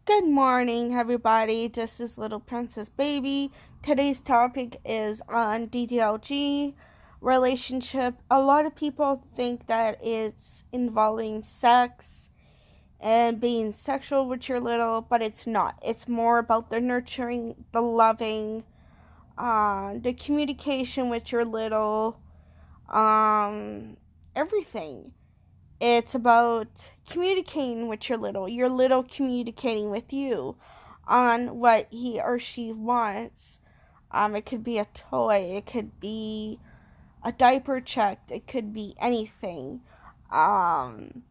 Good morning, everybody. This is Little Princess Baby. Today's topic is on Ddlg relationship. A lot of people think that it's involving sex and being sexual with your little, but it's not. It's more about the nurturing, the loving, the communication with your little, everything. It's about communicating with your little communicating with you on what he or she wants. It could be a toy, it could be a diaper check, it could be anything. Um,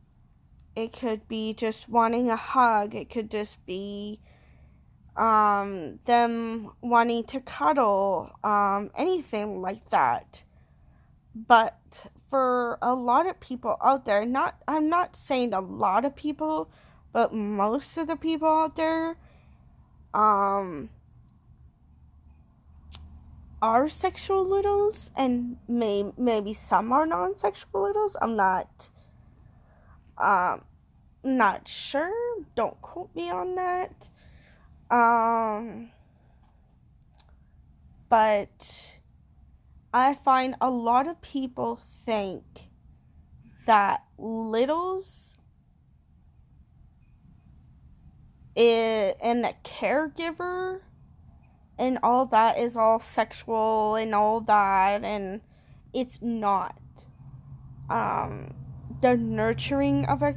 it could be just wanting a hug, it could just be them wanting to cuddle, anything like that. But for a lot of people out there, I'm not saying a lot of people, but most of the people out there um are sexual littles, and maybe some are non-sexual littles. I'm um not sure. Don't quote me on that. But I find a lot of people think that littles and a caregiver and all that is all sexual and all that, and it's not. Um, the nurturing of it,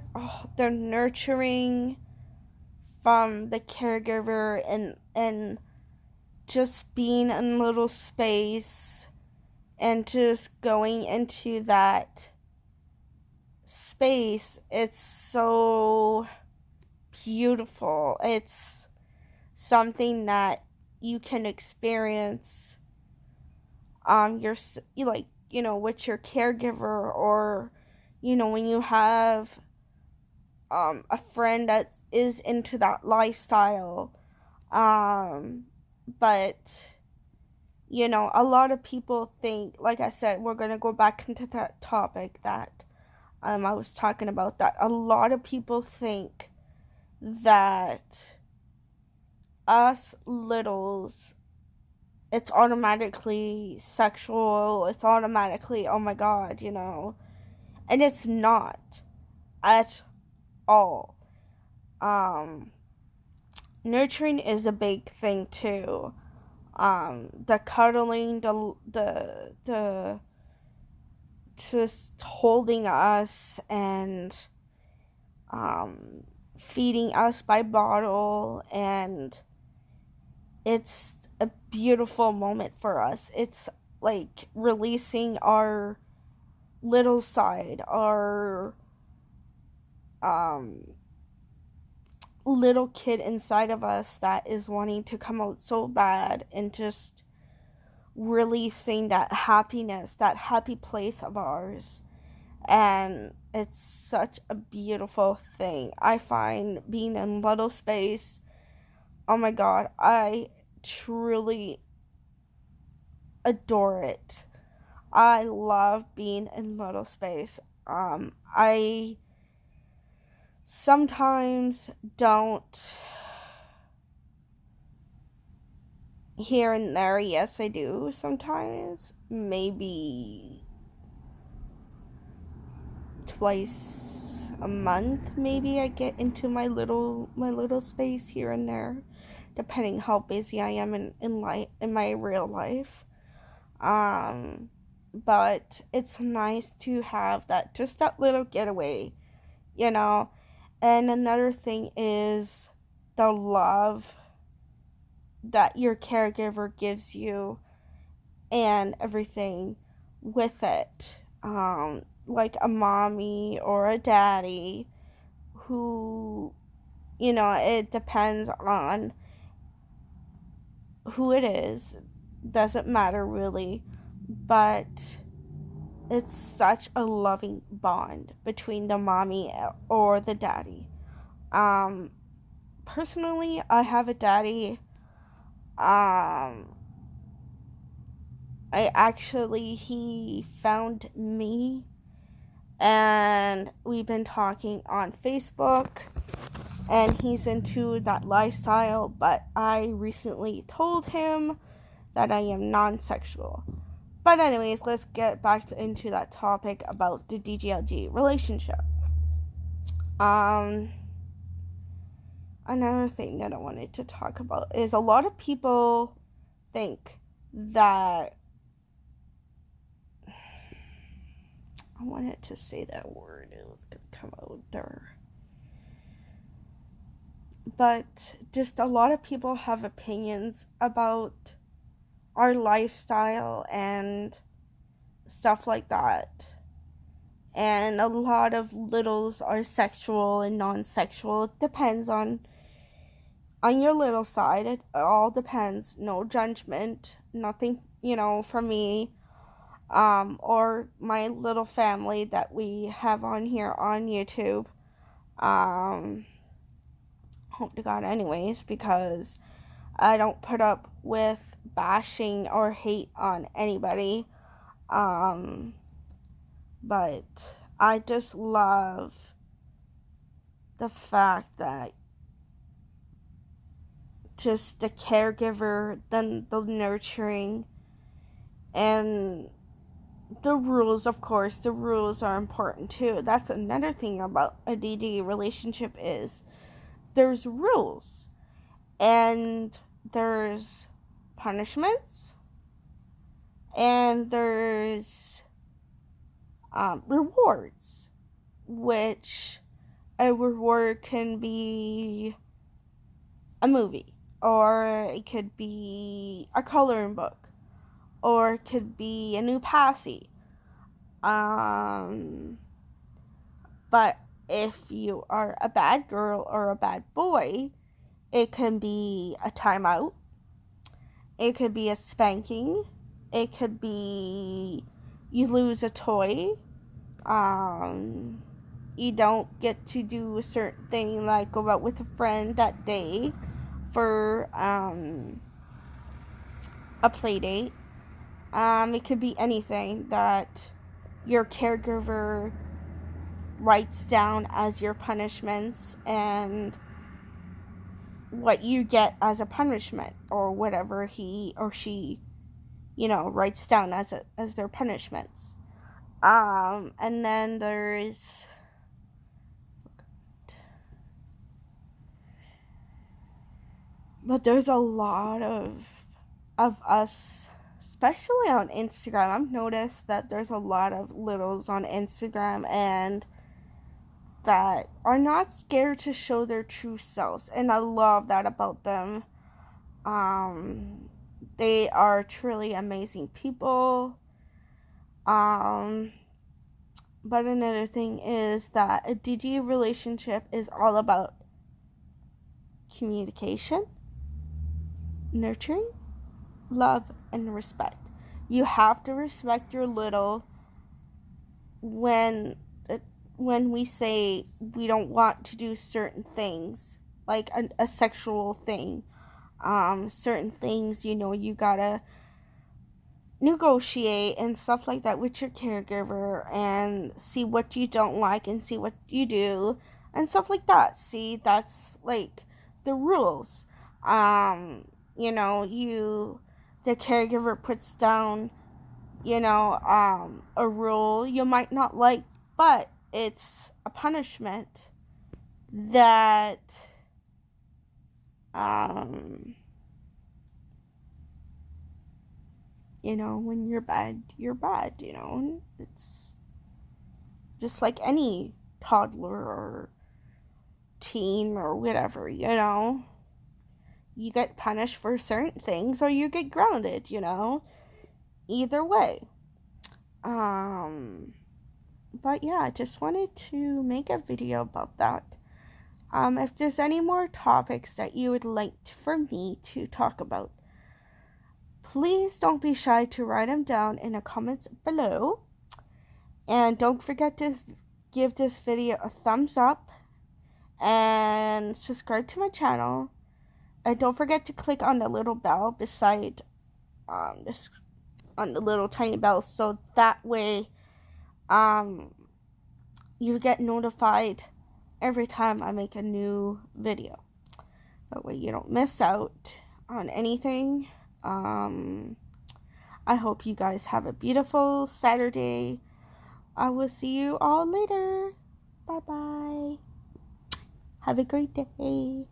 the nurturing from the caregiver and just being in a little space and just going into that space, it's so beautiful. It's something that you can experience with your caregiver, or when you have a friend that is into that lifestyle. But a lot of people think, like I said, we're going to go back into that topic that I was talking about, that a lot of people think that us littles, it's automatically sexual, it's automatically, oh my god, and it's not at all. Nurturing is a big thing too. The cuddling, the just holding us and feeding us by bottle, and it's a beautiful moment for us. It's like releasing our little side, our little kid inside of us that is wanting to come out so bad, and just releasing that happiness, that happy place of ours. And it's such a beautiful thing. I find being in little space, oh my god, I truly adore it. I love being in little space. I sometimes don't, here and there, yes I do sometimes, maybe twice a month maybe I get into my little space here and there, depending how busy I am in my real life. But it's nice to have that, just that little getaway, And another thing is the love that your caregiver gives you and everything with it. Like a mommy or a daddy who, it depends on who it is. Doesn't matter really. But it's such a loving bond between the mommy or the daddy. Personally, I have a daddy. He found me, and we've been talking on Facebook, and he's into that lifestyle, but I recently told him that I am non-sexual. But anyways, let's get back into that topic about the Ddlg relationship. Another thing that I wanted to talk about is a lot of people think that I wanted to say that word, it was gonna come out there. But just a lot of people have opinions about our lifestyle and stuff like that. And a lot of littles are sexual and non-sexual. It depends on your little side. It all depends. No judgment. Nothing, for me, or my little family that we have on here on YouTube. Hope to God anyways, because I don't put up with bashing or hate on anybody. But I just love the fact that just the caregiver, then the nurturing, and the rules, of course, the rules are important too. That's another thing about a DD relationship is there's rules and there's punishments and there's rewards, which a reward can be a movie, or it could be a coloring book, or it could be a new passy. But if you are a bad girl or a bad boy, it can be a timeout, it could be a spanking, it could be you lose a toy, you don't get to do a certain thing, like go out with a friend that day for a play date. It could be anything that your caregiver writes down as your punishments and what you get as a punishment, or whatever he or she writes down as their punishments. And then there's a lot of us, especially on Instagram. I've noticed that there's a lot of littles on Instagram and that are not scared to show their true selves, and I love that about them. They are truly amazing people. But another thing is that a DD relationship is all about communication, nurturing, love, and respect. You have to respect your little when we say we don't want to do certain things, like a sexual thing. Certain things, you gotta negotiate and stuff like that with your caregiver and see what you don't like and see what you do and stuff like that. See, that's like the rules. The caregiver puts down, a rule you might not like, but it's a punishment that when you're bad, you're bad. It's just like any toddler or teen or whatever. You get punished for certain things or you get grounded. Either way. But yeah, I just wanted to make a video about that. If there's any more topics that you would like for me to talk about, please don't be shy to write them down in the comments below. And don't forget to give this video a thumbs up and subscribe to my channel. And don't forget to click on the little bell beside this, on the little tiny bell, so that way you get notified every time I make a new video. That way you don't miss out on anything. I hope you guys have a beautiful Saturday. I will see you all later. Bye bye. Have a great day.